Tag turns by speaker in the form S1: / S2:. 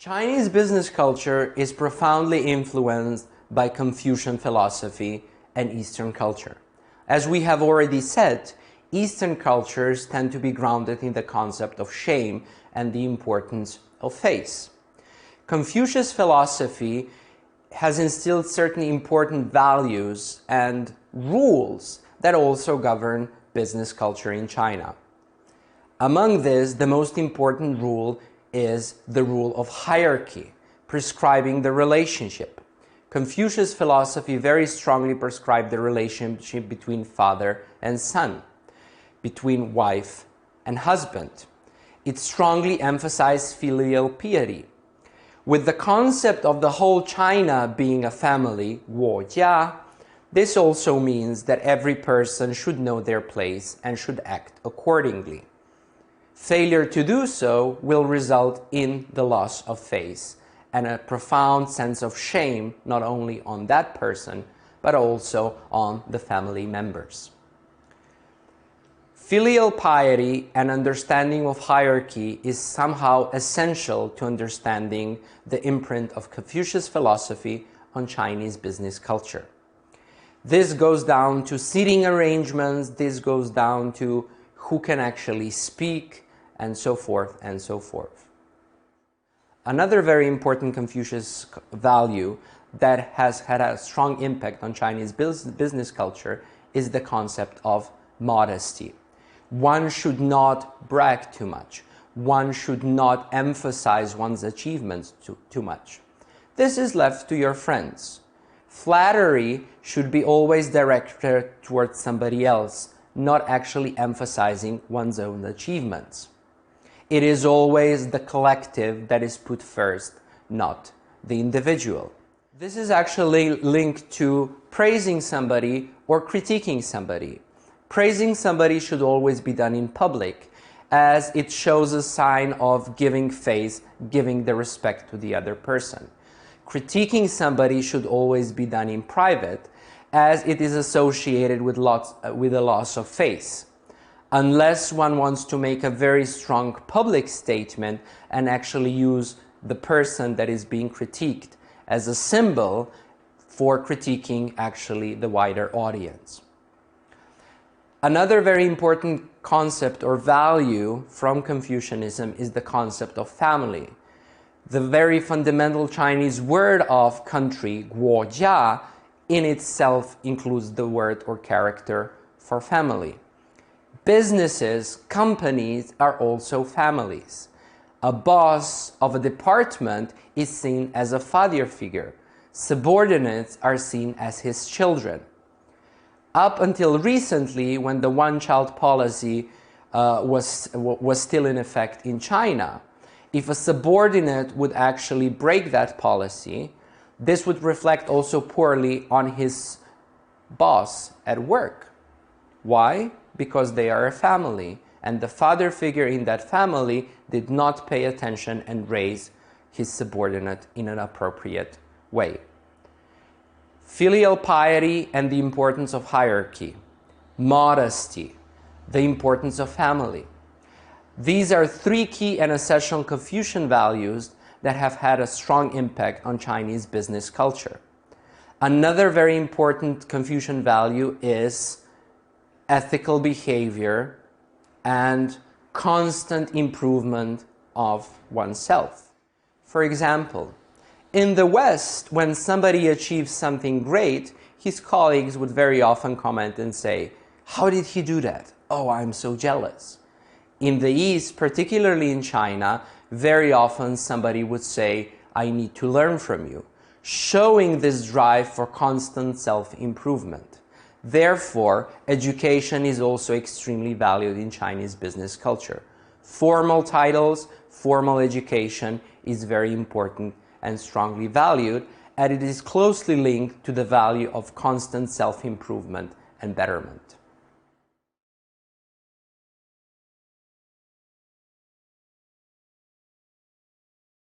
S1: Chinese business culture is profoundly influenced by Confucian philosophy and Eastern culture. As we have already said, Eastern cultures tend to be grounded in the concept of shame and the importance of face. Confucius philosophy has instilled certain important values and rules that also govern business culture in China. Among these, the most important rule is the rule of hierarchy, prescribing the relationship. Confucius philosophy very strongly prescribed the relationship between father and son, between wife and husband. It strongly emphasized filial piety. With the concept of the whole China being a family, 我家, this also means that every person should know their place and should act accordingly. Failure to do so will result in the loss of face and a profound sense of shame, not only on that person, but also on the family members. Filial piety and understanding of hierarchy is somehow essential to understanding the imprint of Confucius philosophy on Chinese business culture. This goes down to seating arrangements, this goes down to who can actually speak, and so forth and so forth. Another very important Confucius value that has had a strong impact on Chinese business culture is the concept of modesty. One should not brag too much. One should not emphasize one's achievements too much. This is left to your friends. Flattery should be always directed towards somebody else, not actually emphasizing one's own achievements. It is always the collective that is put first, not the individual. This is actually linked to praising somebody or critiquing somebody. Praising somebody should always be done in public, as it shows a sign of giving face, giving the respect to the other person. Critiquing somebody should always be done in private, as it is associated with a loss of face. Unless one wants to make a very strong public statement and actually use the person that is being critiqued as a symbol for critiquing actually the wider audience. Another very important concept or value from Confucianism is the concept of family. The very fundamental Chinese word of country, 国家, in itself includes the word or character for family. Businesses, companies are also families. A boss of a department is seen as a father figure. Subordinates are seen as his children. Up until recently, when the one-child policy was still in effect in China, if a subordinate would actually break that policy, this would reflect also poorly on his boss at work. Why? Because they are a family, and the father figure in that family did not pay attention and raise his subordinate in an appropriate way. Filial piety and the importance of hierarchy. Modesty, the importance of family. These are three key and essential Confucian values that have had a strong impact on Chinese business culture. Another very important Confucian value is ethical behavior and constant improvement of oneself. For example, in the West, when somebody achieves something great, his colleagues would very often comment and say, "How did he do that? Oh, I'm so jealous." In the East, particularly in China, very often somebody would say, "I need to learn from you," showing this drive for constant self-improvement. Therefore, education is also extremely valued in Chinese business culture. Formal titles, formal education is very important and strongly valued, and it is closely linked to the value of constant self-improvement and betterment.